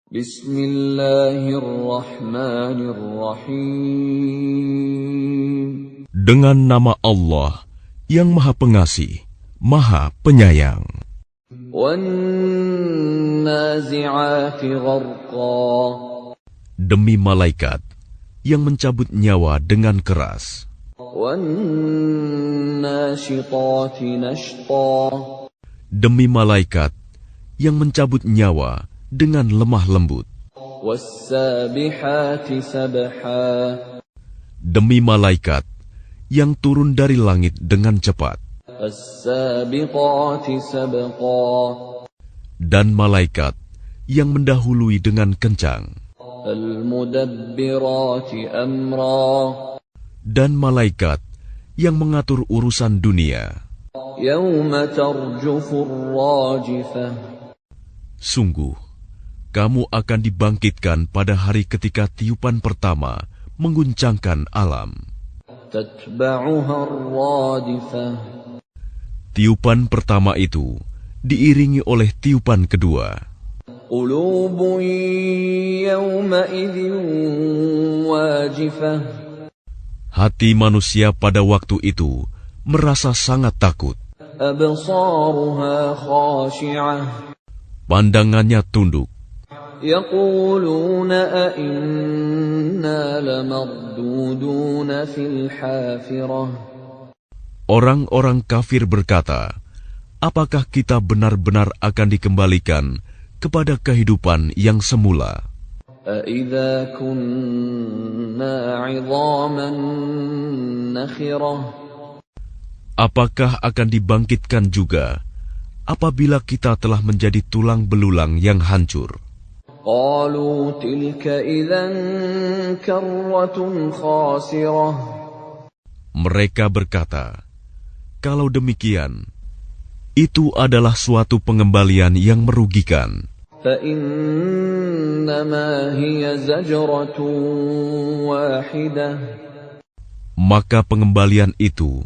Bismillahirrahmanirrahim. Dengan nama Allah yang Maha Pengasih, Maha Penyayang. Wan-nazi'ati gharqa. Demi malaikat yang mencabut nyawa dengan keras. Wan-nashitati nashta. Demi malaikat yang mencabut nyawa dengan lemah lembut. Was-sabihati sabha. Demi malaikat yang turun dari langit dengan cepat. As-sabiqati sabqa. Dan malaikat yang mendahului dengan kencang. Al-mudabbirati amra. Dan malaikat yang mengatur urusan dunia. Yawma tarjufur rajifah. Sungguh, kamu akan dibangkitkan pada hari ketika tiupan pertama mengguncangkan alam. Tatba'uha ar-radifah. Tiupan pertama itu diiringi oleh tiupan kedua. Qulubun yawma idzin wajifah. Hati manusia pada waktu itu merasa sangat takut. Absaruha khashi'ah. Pandangannya tunduk. Yaquluna a inna lamarduduna fil hafirah. Orang-orang kafir berkata, apakah kita benar-benar akan dikembalikan kepada kehidupan yang semula? Aidza kunna 'idhaman nakhirah. Apakah akan dibangkitkan juga apabila kita telah menjadi tulang belulang yang hancur? Qalu tilka idzan karratun khasirah. Mereka berkata, kalau demikian, itu adalah suatu pengembalian yang merugikan. Fa innama hiya zajratun wahidah. Maka pengembalian itu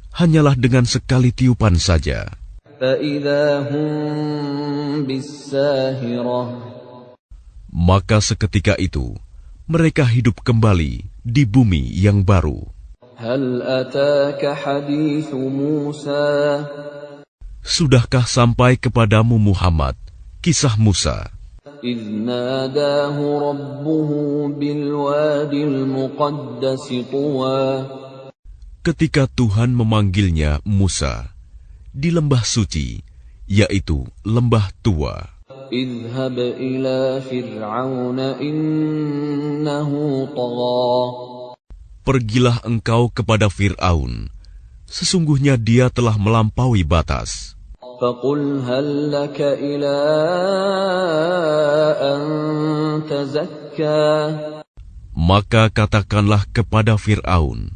hanyalah dengan sekali tiupan saja. Fa idza hum bis-sahirah. Maka seketika itu mereka hidup kembali di bumi yang baru. Hal ataka hadithu Musa. Sudahkah sampai kepadamu Muhammad kisah Musa? إذ ناداه ربه بالوادي المقدس طوى. Ketika Tuhan memanggilnya Musa di lembah suci, yaitu lembah tua. اذهب إلى فرعون إنه طغى. Pergilah engkau kepada Fir'aun, sesungguhnya dia telah melampaui batas. فقل هل لك إلى أن تزكى. Maka katakanlah kepada Fir'aun,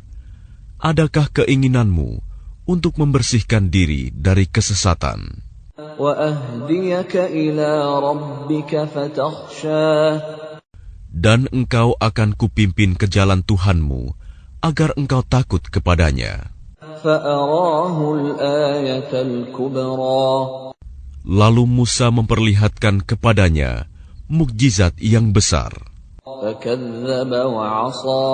adakah keinginanmu untuk membersihkan diri dari kesesatan? وأهديك إلى ربك فتخشى. Dan engkau akan kupimpin ke jalan Tuhanmu, agar engkau takut kepadanya. فأراه الآية الكبرى. Lalu Musa memperlihatkan kepadanya mukjizat yang besar. فكذب وعصى.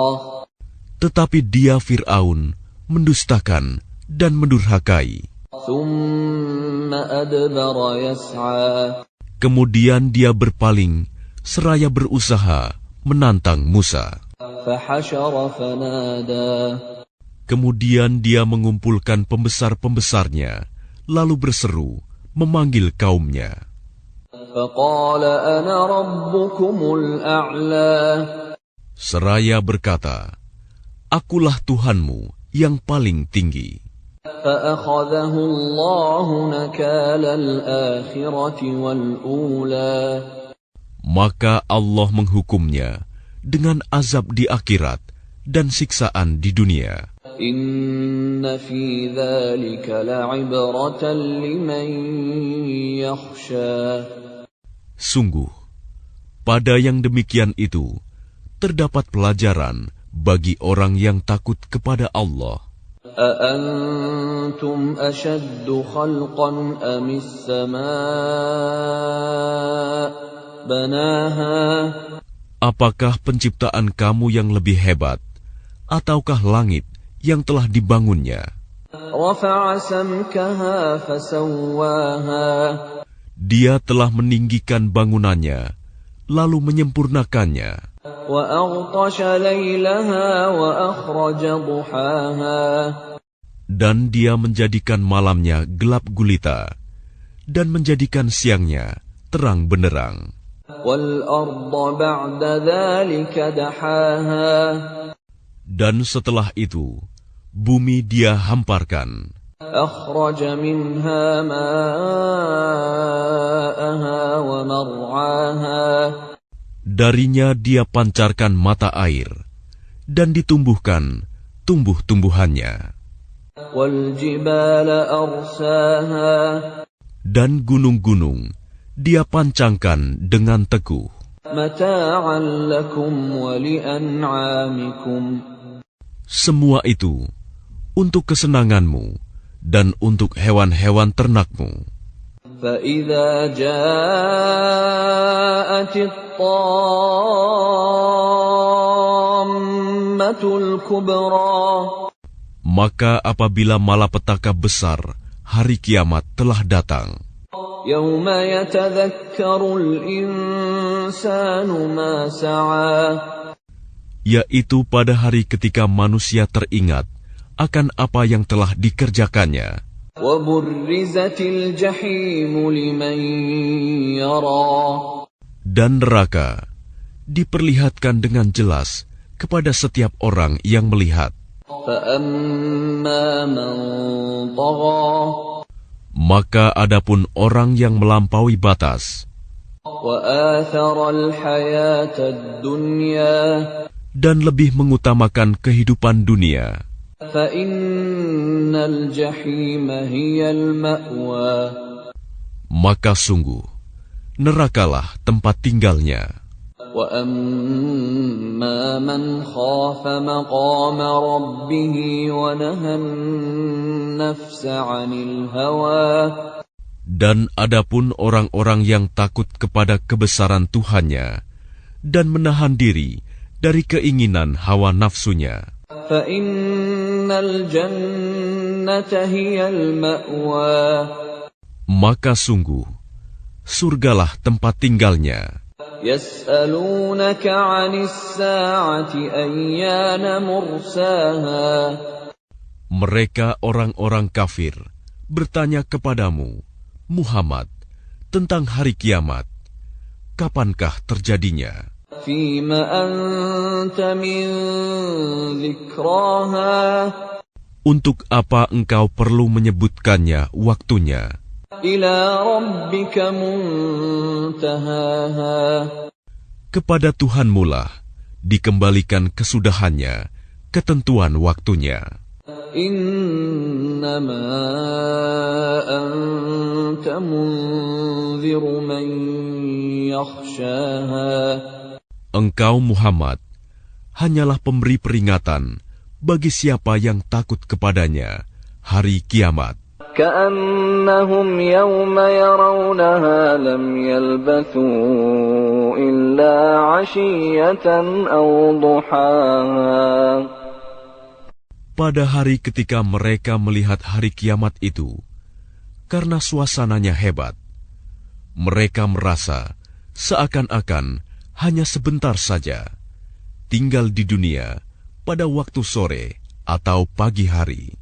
Tetapi dia Fir'aun mendustakan dan mendurhakai. ثم أدبر يسعى. Kemudian dia berpaling seraya berusaha menantang Musa. فحشر فنادى. Kemudian dia mengumpulkan pembesar-pembesarnya, lalu berseru, memanggil kaumnya. فقال أنا ربكم الأعلى. Seraya berkata, akulah Tuhanmu yang paling tinggi. فأخذه الله نكال الآخرة والأولى. Maka Allah menghukumnya dengan azab di akhirat dan siksaan di dunia. إن في ذلك لعبرة لمن يخشى. Sungguh, pada yang demikian itu terdapat pelajaran bagi orang yang takut kepada Allah. أأنتم أشد خلقا أم السماء بناها Apakah penciptaan kamu yang lebih hebat, ataukah langit yang telah dibangunnya? رفع سمكها فسواها Dia telah meninggikan bangunannya, lalu menyempurnakannya. وأغطش ليلها وأخرج ضحاها Dan dia menjadikan malamnya gelap gulita, dan menjadikan siangnya terang benderang. والأرض بعد ذلك دحاها Dan setelah itu, bumi dia hamparkan. أخرج منها ماءها ومرعاها Darinya dia pancarkan mata air, dan ditumbuhkan tumbuh-tumbuhannya. والجبال أرساها Dan gunung-gunung dia pancangkan dengan teguh. متاعا لكم ولأنعامكم Semua itu untuk kesenanganmu dan untuk hewan-hewan ternakmu. فإذا جاءت الطامة الكبرى Maka apabila malapetaka besar hari kiamat telah datang, يوم يتذكر الإنسان ما سعى yaitu pada hari ketika manusia teringat akan apa yang telah dikerjakannya, وبرزت الجحيم لمن يرى dan neraka diperlihatkan dengan jelas kepada setiap orang yang melihat. فأما من طغى Maka adapun orang yang melampaui batas وآثر الحياة الدنيا dan lebih mengutamakan kehidupan dunia, فإن الجحيم هي المأوى maka sungguh nerakalah tempat tinggalnya. وأما من خاف مقام ربه ونهى النفس عن الهوى Dan adapun orang-orang yang takut kepada kebesaran Tuhannya dan menahan diri dari keinginan hawa nafsunya, فإن الجنة هي المأوى maka sungguh surgalah tempat tinggalnya. يسألونك عن الساعة أيان مرساها Mereka orang-orang kafir bertanya kepadamu, Muhammad, tentang hari kiamat. Kapankah terjadinya? فيم أنت من ذكراها Untuk apa engkau perlu menyebutkannya waktunya? إلى ربك منتهاها Kepada Tuhanmulah dikembalikan kesudahannya, ketentuan waktunya. إنما أنت منذر من يخشاها Engkau Muhammad hanyalah pemberi peringatan bagi siapa yang takut kepadanya hari kiamat. كأنهم يوم يرونها لم يلبثوا إلا عشية أو ضحاها Pada hari ketika mereka melihat hari kiamat itu, karena suasananya hebat, mereka merasa seakan-akan hanya sebentar saja tinggal di dunia pada waktu sore atau pagi hari.